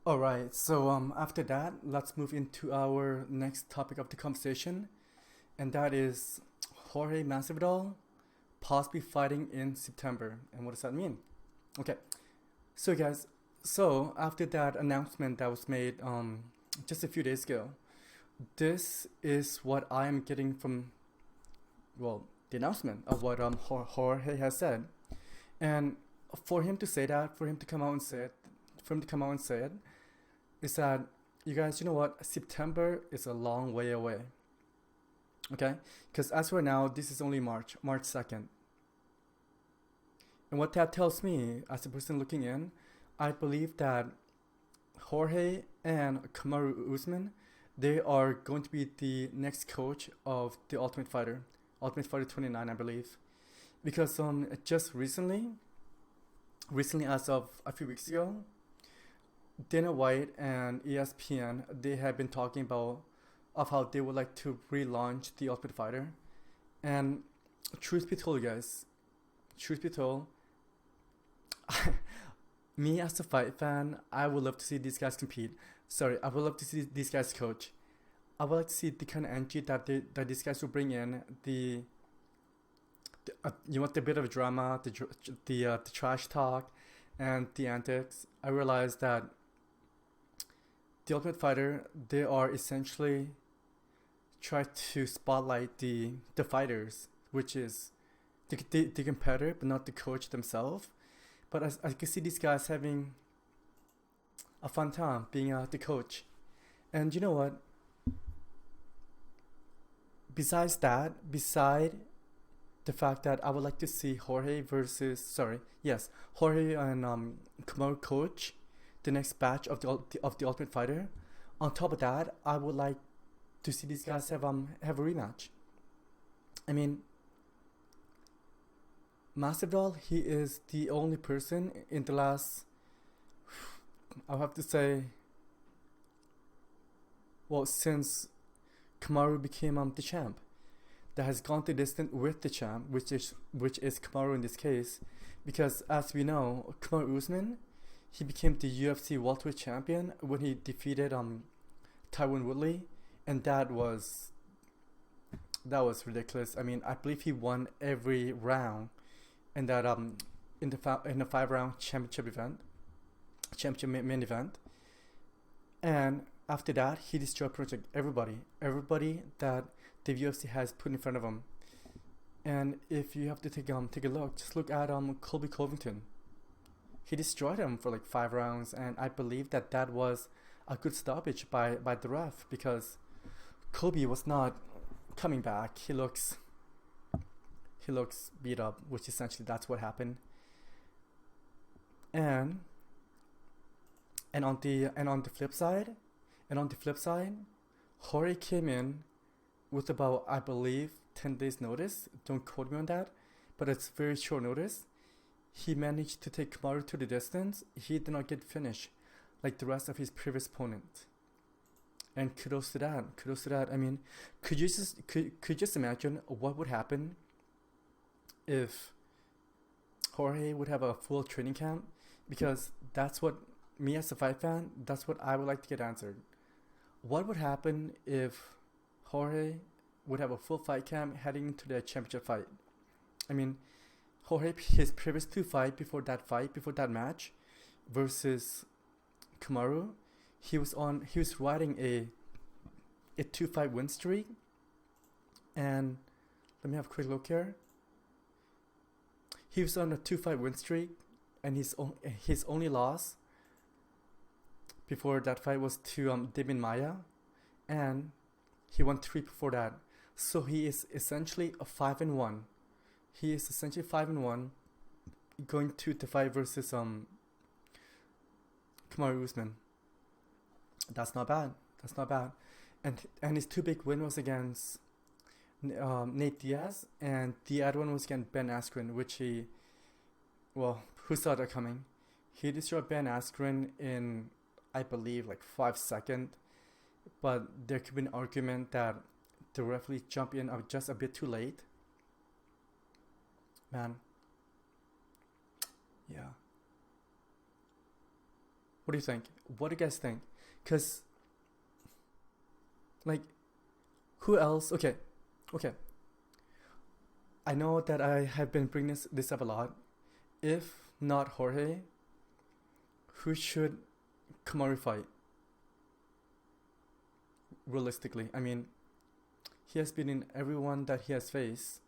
All right, so after that, let's move into our next topic of the conversation, and that is Jorge Masvidal possibly fighting in September. And what does that mean? Okay, so guys, so after that announcement that was made just a few days ago, this is what I am getting from, well, the announcement of what Jorge has said. And for him to say that, for him to come out and say it, for him to come out and say it, is that, you guys, you know what? September is a long way away. Okay, because as for now, this is only March 2nd. And what that tells me, as a person looking in, I believe that Jorge and Kamaru Usman, they are going to be the next coach of the Ultimate Fighter 29, I believe. Because just recently as of a few weeks ago, Dana White and ESPN, they have been talking about of how they would like to relaunch the Ultimate Fighter. And truth be told, guys, truth be told, me as a fight fan, I would love to see these guys compete. Sorry, I would love to see these guys coach. I would like to see the kind of energy that these guys will bring in. You want the bit of drama, the trash talk, and the antics. I realized that the Ultimate Fighter, they are essentially try to spotlight the fighters, which is the competitor, but not the coach themselves. But I can see these guys having a fun time being the coach. And you know what? Beside the fact that I would like to see Jorge and Kamaru coach the next batch of the Ultimate Fighter. On top of that, I would like to see these guys have a rematch. I mean, Masvidal, he is the only person in the last, I'll have to say, well, since Kamaru became the champ, that has gone the distance with the champ, which is Kamaru in this case, because as we know, Kamaru Usman, he became the UFC welterweight champion when he defeated Tyron Woodley, and that was ridiculous. I mean, I believe he won every round in that in the 5 round championship main event, and after that he destroyed pretty much everybody that the UFC has put in front of him. And if you have to take a look, just look at Colby Covington. He destroyed him for like 5 rounds, and I believe that was a good stoppage by the ref, because Kobe was not coming back. He looks beat up, which essentially that's what happened. And on the flip side, Jorge came in with about, I believe, 10 days notice. Don't quote me on that, but it's very short notice. He managed to take Kamaru to the distance. He did not get finished like the rest of his previous opponent. And kudos to that. Kudos to that. I mean, could you just imagine what would happen if Jorge would have a full training camp? Because that's what, me as a fight fan, that's what I would like to get answered. What would happen if Jorge would have a full fight camp heading into the championship fight? I mean, Jorge, his previous two fight, before that match, versus Kamaru, he was riding a 2-fight win streak, and let me have a quick look here. He was on a 2-fight win streak, and his only loss before that fight was to Demian Maia, and he won three before that. So he is essentially a 5-1. He is essentially 5-1, going to the fight versus Kamaru Usman. That's not bad. That's not bad. And his two big win was against Nate Diaz, and the other one was against Ben Askren, which who saw that coming? He destroyed Ben Askren in, I believe, like 5 seconds. But there could be an argument that the referee jumped in just a bit too late. Man, yeah. What do you think? What do you guys think? Because, like, who else? Okay. I know that I have been bringing this up a lot. If not Jorge, who should Kamaru fight? Realistically, I mean, he has been in everyone that he has faced.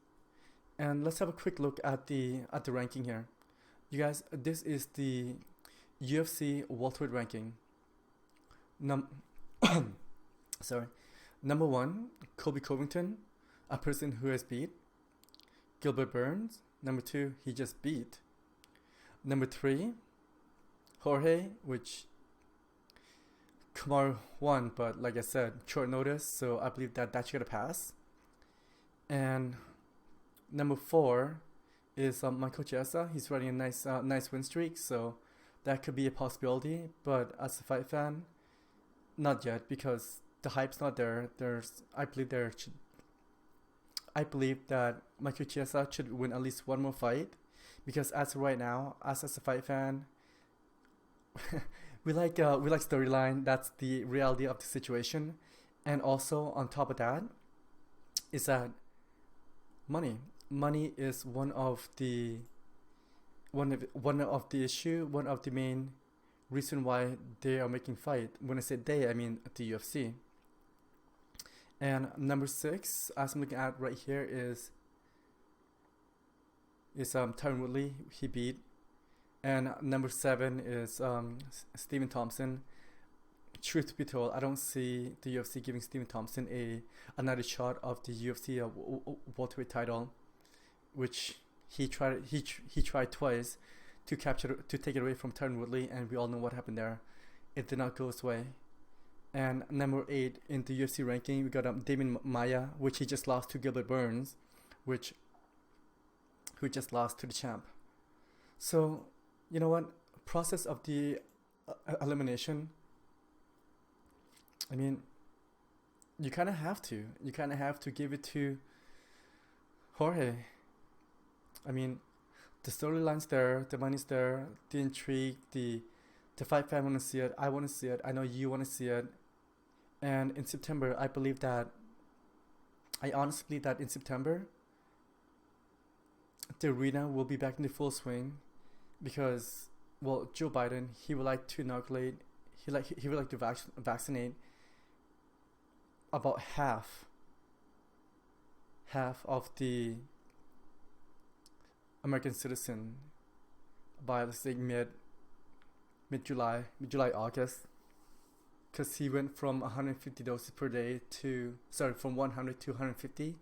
And let's have a quick look at the ranking here. You guys, this is the UFC welterweight ranking. Sorry. Number 1, Colby Covington, a person who has beat. Gilbert Burns. Number 2, he just beat. Number 3, Jorge, which Kamaru won, but like I said, short notice, so I believe that should get a pass. And number 4 is Michael Chiesa. He's running a nice win streak, so that could be a possibility. But as a fight fan, not yet, because the hype's not there. I believe that Michael Chiesa should win at least one more fight, because as of right now, as a fight fan, we like storyline. That's the reality of the situation, and also on top of that, is that money. Money is one of the main reason why they are making fight. When I say they, I mean the UFC. And number 6, as I'm looking at right here, is Tyron Woodley. He beat. And number 7 is Stephen Thompson. Truth be told, I don't see the UFC giving Stephen Thompson another shot of the UFC welterweight title, which he tried twice to take it away from Tyron Woodley, and we all know what happened there. It did not go his way. And number 8 in the UFC ranking, we got Damien Maia, which he just lost to Gilbert Burns, who just lost to the champ. So, you know what? Process of the elimination, I mean, you kind of have to. You kind of have to give it to Jorge. I mean, the storyline's there, the money's there, the intrigue, the fight fan want to see it. I want to see it. I know you want to see it. And in September, I honestly believe that in September, the arena will be back in the full swing, because, well, Joe Biden, he would like to inoculate, he would like to vaccinate about half of the American citizen by, let's say, mid-July, August, because he went from 150 doses per day from 100 to 150,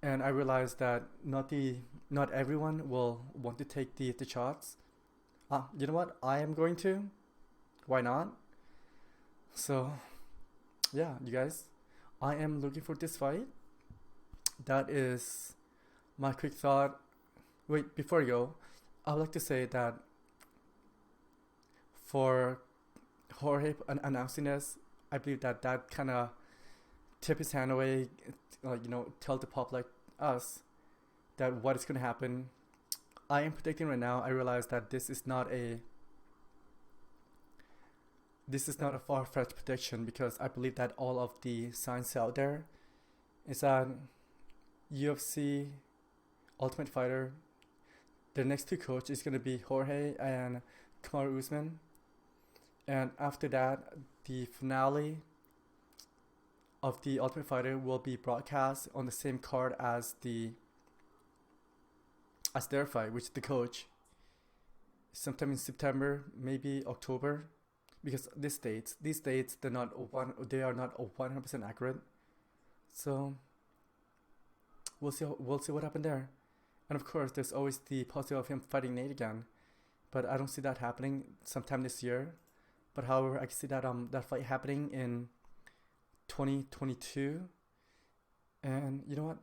and I realized that not everyone will want to take the shots. You know what? I am going to. Why not? So, yeah, you guys, I am looking for this fight. That is my quick thought. Wait, before I go, I would like to say that for Jorge announcing this, I believe that kind of tip his hand away, tell the public, us, that what is going to happen. I am predicting right now. I realize that this is not a far-fetched prediction, because I believe that all of the signs out there is that UFC Ultimate Fighter, the next 2 coach is going to be Jorge and Kamaru Usman. And after that, the finale of the Ultimate Fighter will be broadcast on the same card as their fight, which is the coach, sometime in September, maybe October, because these dates they are not 100% accurate. So we'll see what happened there. And of course, there's always the possibility of him fighting Nate again, but I don't see that happening sometime this year. But however, I can see that fight happening in 2022. And you know what?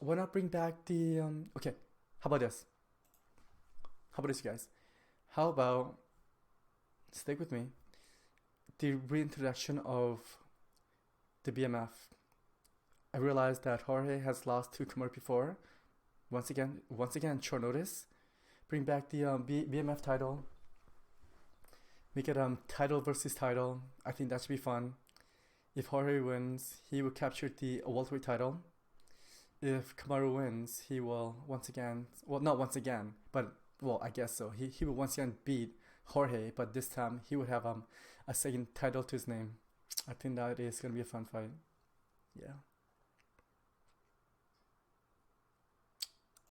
Why not bring back the okay? How about this? You guys? How about, stick with me, the reintroduction of the BMF? I realized that Jorge has lost to Kamaru before. Once again, short notice. Bring back the BMF title. Make it title versus title. I think that should be fun. If Jorge wins, he will capture the welterweight title. If Kamaru wins, he will once again, well, not once again, but well, I guess so. He will once again beat Jorge, but this time he would have a second title to his name. I think that is gonna be a fun fight. Yeah.